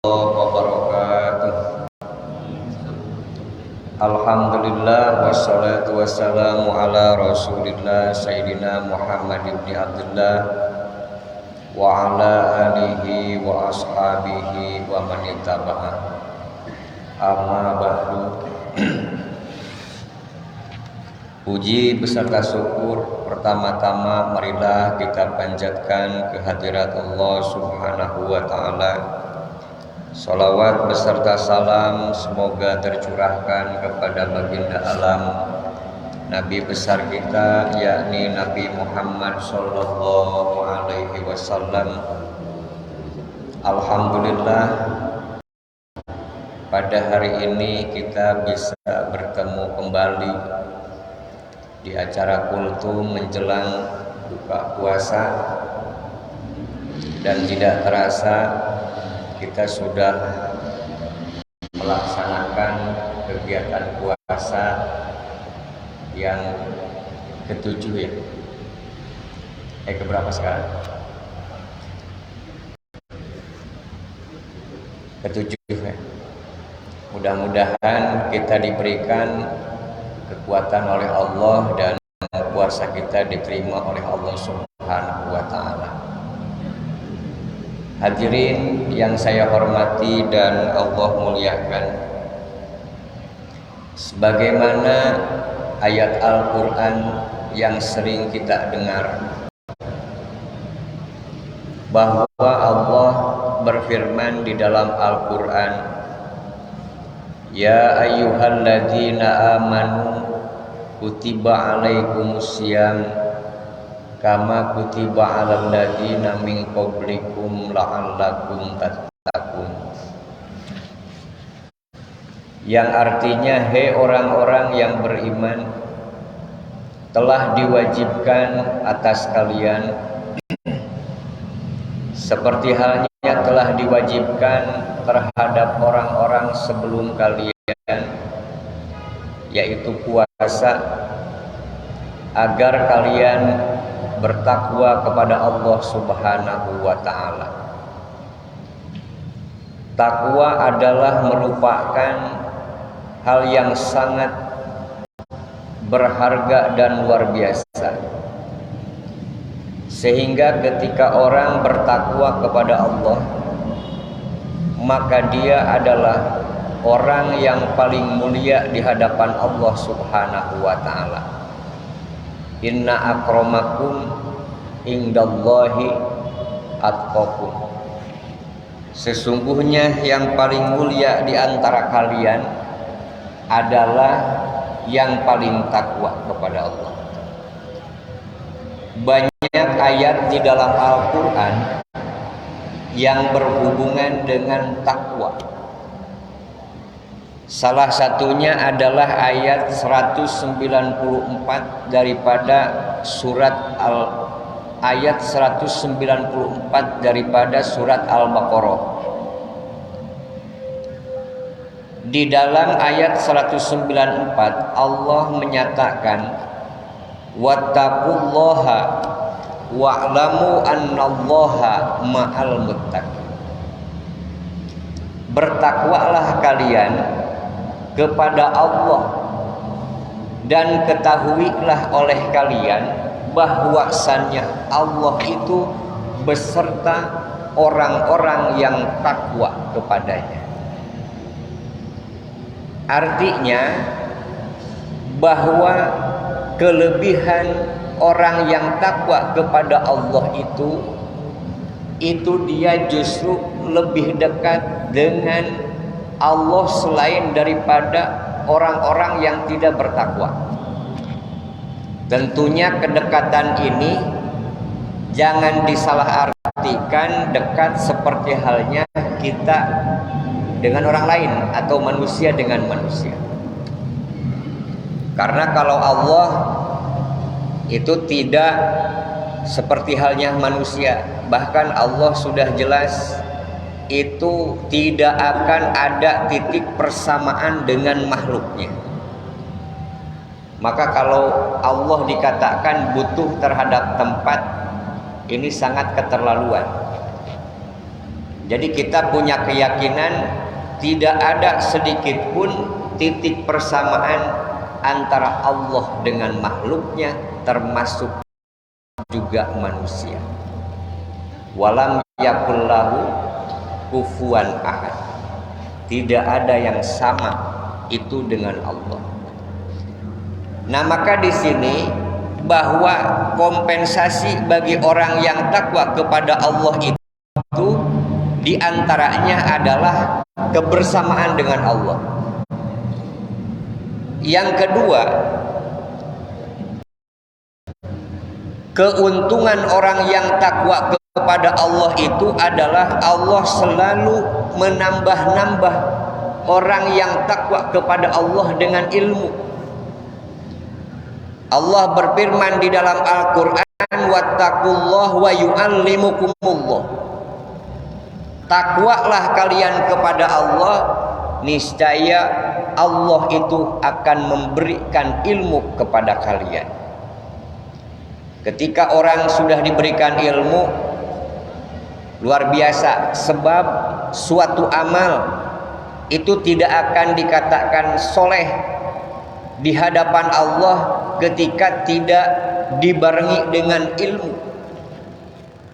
wabarakatuh. Alhamdulillah wassalatu wassalamu ala Rasulillah Sayyidina Muhammad ibn Abdullah wa ala alihi wa ashabihi wa man ittaba'a. Amma ba'du. Puji beserta syukur pertama-tama marilah kita panjatkan kehadirat Allah Subhanahu wa taala. Salawat beserta salam semoga tercurahkan kepada baginda alam Nabi besar kita, yakni Nabi Muhammad sallallahu alaihi wasallam. Alhamdulillah, pada hari ini kita bisa bertemu kembali di acara kultum menjelang buka puasa, dan tidak terasa kita sudah melaksanakan kegiatan puasa yang ke-7 ya. Keberapa sekarang? Ke-7 ya. Mudah-mudahan kita diberikan kekuatan oleh Allah dan puasa kita diterima oleh Allah Subhanahu wa taala. Hadirin yang saya hormati dan Allah muliakan, sebagaimana ayat Al-Quran yang sering kita dengar, bahwa Allah berfirman di dalam Al-Quran, ya ayyuhalladzina amanu kutiba alaikumusiyam kama kutiba alal ladzina min qablikum la'allakum tattaqun. Yang artinya, hei orang-orang yang beriman, telah diwajibkan atas kalian seperti halnya telah diwajibkan terhadap orang-orang sebelum kalian, yaitu puasa, agar kalian bertakwa kepada Allah Subhanahu wa ta'ala. Takwa adalah merupakan hal yang sangat berharga dan luar biasa, sehingga ketika orang bertakwa kepada Allah, maka dia adalah orang yang paling mulia di hadapan Allah Subhanahu wa ta'ala. Inna akramakum indallahi atqakum. Sesungguhnya yang paling mulia di antara kalian adalah yang paling takwa kepada Allah. Banyak ayat di dalam Al-Quran yang berhubungan dengan takwa. Salah satunya adalah ayat 194 daripada surat ayat 194 daripada surat Al-Baqarah. Di dalam ayat 194 Allah menyatakan, wattaqullaha wa'lamu annallaha ma'al muttaqin. Bertakwalah kalian kepada Allah dan ketahuilah oleh kalian bahwasannya Allah itu beserta orang-orang yang takwa kepadanya. Artinya bahwa kelebihan orang yang takwa kepada Allah itu dia justru lebih dekat dengan Allah selain daripada orang-orang yang tidak bertakwa. Tentunya kedekatan ini jangan disalahartikan dekat seperti halnya kita dengan orang lain atau manusia dengan manusia. Karena kalau Allah itu tidak seperti halnya manusia, bahkan Allah sudah jelas itu tidak akan ada titik persamaan dengan makhluknya. Maka kalau Allah dikatakan butuh terhadap tempat, ini sangat keterlaluan. Jadi kita punya keyakinan tidak ada sedikit pun titik persamaan antara Allah dengan makhluknya, termasuk juga manusia. Walam yakul lahu kufuwan ahad. Tidak ada yang sama itu dengan Allah. Nah, maka di sini bahwa kompensasi bagi orang yang takwa kepada Allah itu diantaranya adalah kebersamaan dengan Allah. Yang kedua, keuntungan orang yang takwa kepada Allah itu adalah Allah selalu menambah-nambah orang yang takwa kepada Allah dengan ilmu. Allah berfirman di dalam Al-Quran, wattaqullah wa yu'allimukumullah. Takwalah kalian kepada Allah, niscaya Allah itu akan memberikan ilmu kepada kalian. Ketika orang sudah diberikan ilmu, luar biasa, sebab suatu amal itu tidak akan dikatakan soleh di hadapan Allah ketika tidak dibarengi dengan ilmu.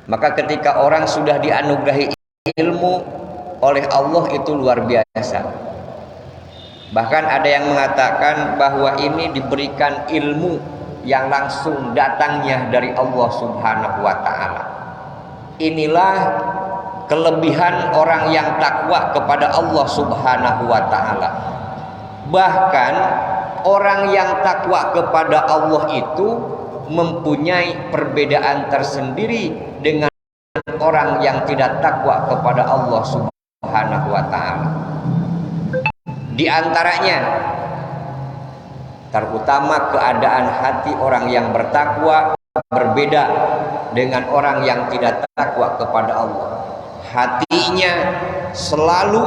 Maka ketika orang sudah dianugerahi ilmu oleh Allah itu luar biasa. Bahkan ada yang mengatakan bahwa ini diberikan ilmu yang langsung datangnya dari Allah Subhanahu wa ta'ala. Inilah kelebihan orang yang takwa kepada Allah Subhanahu wa ta'ala. Bahkan orang yang takwa kepada Allah itu mempunyai perbedaan tersendiri dengan orang yang tidak takwa kepada Allah Subhanahu wa ta'ala. Di antaranya, terutama keadaan hati orang yang bertakwa berbeda dengan orang yang tidak takwa kepada Allah. Hatinya selalu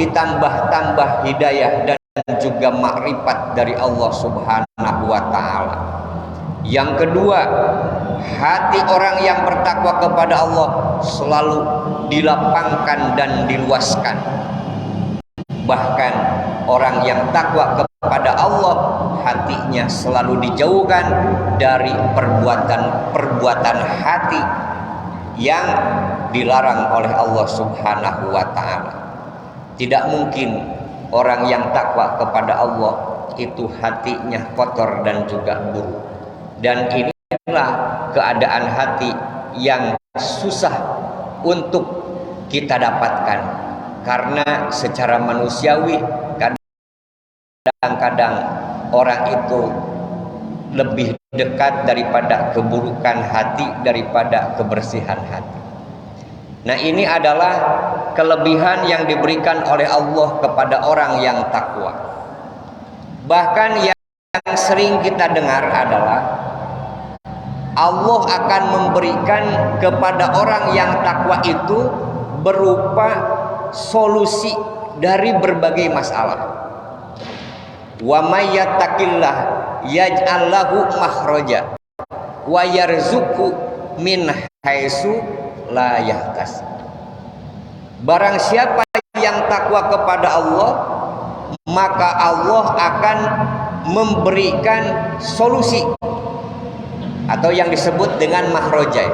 ditambah-tambah hidayah dan juga makrifat dari Allah Subhanahu wa ta'ala. Yang kedua, hati orang yang bertakwa kepada Allah selalu dilapangkan dan diluaskan. Bahkan orang yang takwa kepada Allah, hatinya selalu dijauhkan dari perbuatan hati yang dilarang oleh Allah Subhanahu wa ta'ala. Tidak mungkin orang yang takwa kepada Allah itu hatinya kotor dan juga buruk. Dan inilah keadaan hati yang susah untuk kita dapatkan, karena secara manusiawi kadang-kadang orang itu lebih dekat daripada keburukan hati daripada kebersihan hati. Nah, ini adalah kelebihan yang diberikan oleh Allah kepada orang yang takwa. Bahkan yang sering kita dengar adalah Allah akan memberikan kepada orang yang takwa itu berupa solusi dari berbagai masalah. Wa may yattaqillah yaj'al lahu makhraja wa yarzuqhu min haitsu la yahtasib. Barang siapa yang takwa kepada Allah, maka Allah akan memberikan solusi atau yang disebut dengan makhraja.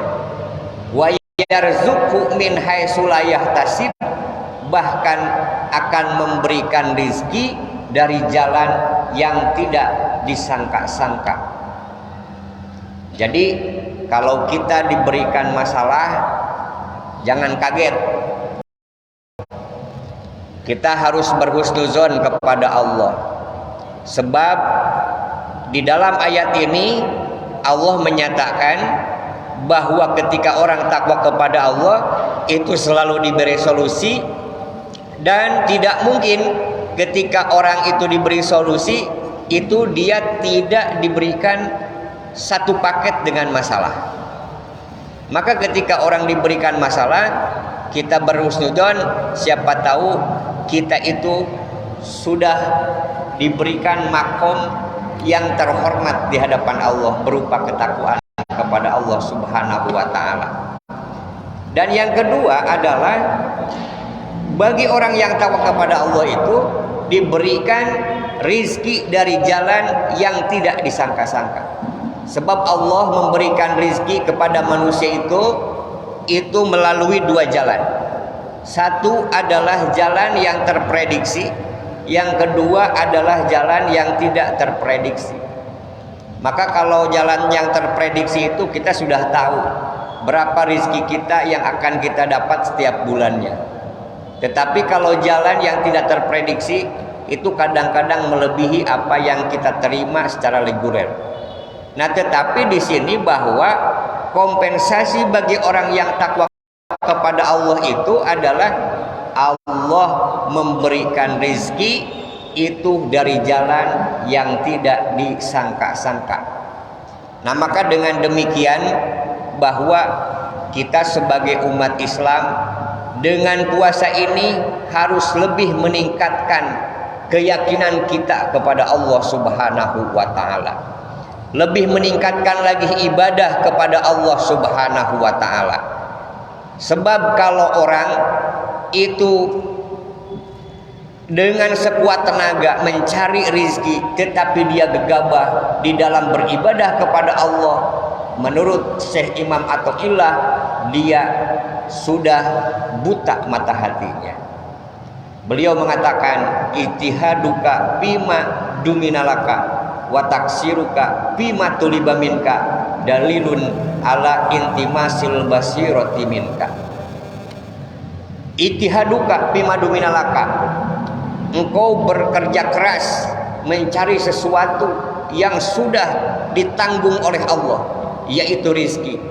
Wa yarzuqhu min haitsu la yahtasib, bahkan akan memberikan rezeki dari jalan yang tidak disangka-sangka. Jadi kalau kita diberikan masalah, jangan kaget. Kita harus berhusnuzon kepada Allah. Sebab di dalam ayat ini Allah menyatakan bahwa ketika orang takwa kepada Allah itu selalu diberi solusi, dan tidak mungkin ketika orang itu diberi solusi itu dia tidak diberikan satu paket dengan masalah. Maka ketika orang diberikan masalah, kita berhusnuzon, siapa tahu kita itu sudah diberikan makom yang terhormat di hadapan Allah berupa ketakwaan kepada Allah Subhanahu wa ta'ala. Dan yang kedua adalah Bagi orang yang tawakal kepada Allah itu diberikan rizki dari jalan yang tidak disangka-sangka. Sebab Allah memberikan rizki kepada manusia itu melalui dua jalan. Satu adalah jalan yang terprediksi, yang kedua adalah jalan yang tidak terprediksi. Maka kalau jalan yang terprediksi itu kita sudah tahu berapa rizki kita yang akan kita dapat setiap bulannya. Tetapi kalau jalan yang tidak terprediksi itu kadang-kadang melebihi apa yang kita terima secara reguler. Nah, tetapi di sini bahwa kompensasi bagi orang yang takwa kepada Allah itu adalah Allah memberikan rizki itu dari jalan yang tidak disangka-sangka. Nah, maka dengan demikian bahwa kita sebagai umat Islam dengan puasa ini harus lebih meningkatkan keyakinan kita kepada Allah Subhanahu wa ta'ala, lebih meningkatkan lagi ibadah kepada Allah Subhanahu wa ta'ala. Sebab kalau orang itu dengan sekuat tenaga mencari rizki tetapi dia gegabah di dalam beribadah kepada Allah, menurut Syekh Imam Athaillah dia sudah buta mata hatinya. Beliau mengatakan ijtihaduka bima duminalaka wa taksiruka bima tuliba minka dalilun ala intimasil basirati minka. Ijtihaduka bima duminalaka, engkau bekerja keras mencari sesuatu yang sudah ditanggung oleh Allah, yaitu rizki.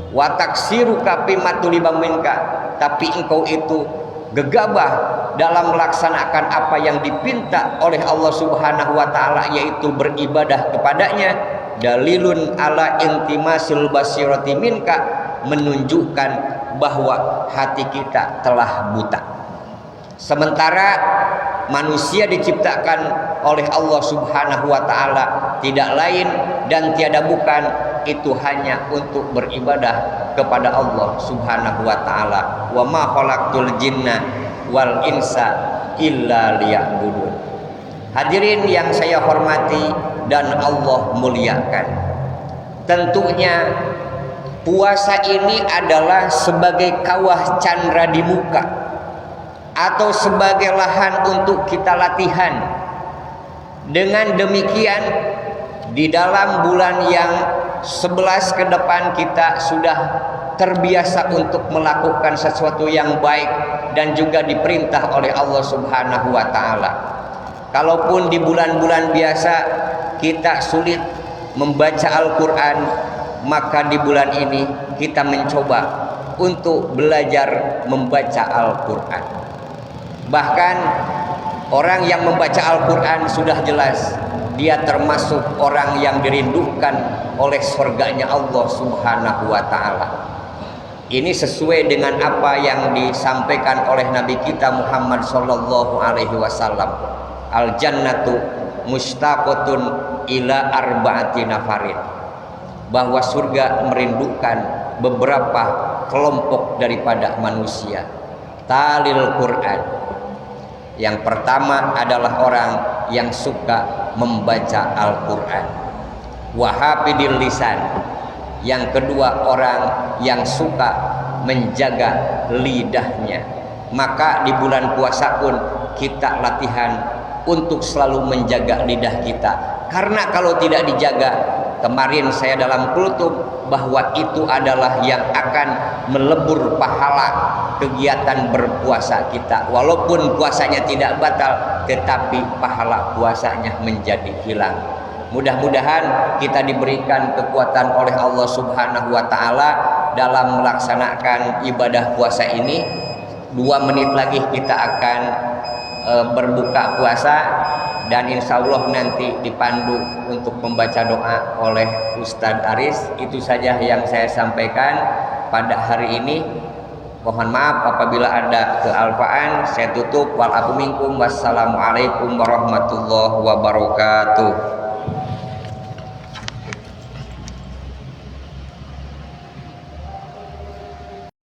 Wa taksiruka bima tuliba minka, tapi engkau itu gegabah dalam melaksanakan apa yang dipinta oleh Allah Subhanahu wa ta'ala, yaitu beribadah kepadanya. Dalilun ala intimasil basirati minka, menunjukkan bahwa hati kita telah buta. Sementara manusia diciptakan oleh Allah Subhanahu wa ta'ala tidak lain dan tiada bukan itu hanya untuk beribadah kepada Allah Subhanahu wa ta'ala. Wa ma khalaqtul jinna wal insa illa liya'budun. Hadirin yang saya hormati dan Allah muliakan, tentunya puasa ini adalah sebagai kawah candra di muka atau sebagai lahan untuk kita latihan. Dengan demikian di dalam bulan yang 11 ke depan kita sudah terbiasa untuk melakukan sesuatu yang baik dan juga diperintah oleh Allah Subhanahu wa ta'ala. Kalaupun di bulan-bulan biasa kita sulit membaca Al-Quran, maka di bulan ini kita mencoba untuk belajar membaca Al-Quran. Bahkan orang yang membaca Al-Quran sudah jelas dia termasuk orang yang dirindukan oleh surganya Allah Subhanahu wa ta'ala. Ini sesuai dengan apa yang disampaikan oleh Nabi kita Muhammad sallallahu alaihi wasallam. Al-jannatu mustaqatun ila arba'ati nafarin, bahwa surga merindukan beberapa kelompok daripada manusia. Talil Quran, yang pertama adalah orang yang suka membaca Al-Quran. Wahafidil lisan, yang kedua orang yang suka menjaga lidahnya. Maka di bulan puasa pun kita latihan untuk selalu menjaga lidah kita, karena kalau tidak dijaga, kemarin saya dalam kultum bahwa itu adalah yang akan melebur pahala kegiatan berpuasa kita. Walaupun puasanya tidak batal, tetapi pahala puasanya menjadi hilang. Mudah-mudahan kita diberikan kekuatan oleh Allah Subhanahu wa ta'ala dalam melaksanakan ibadah puasa ini. 2 menit lagi kita akan berbuka puasa, dan insya Allah nanti dipandu untuk membaca doa oleh Ustadz Aris. Itu saja yang saya sampaikan pada hari ini. Mohon maaf apabila ada kealpaan. Saya tutup. Wal afu minkum. Wassalamualaikum warahmatullahi wabarakatuh.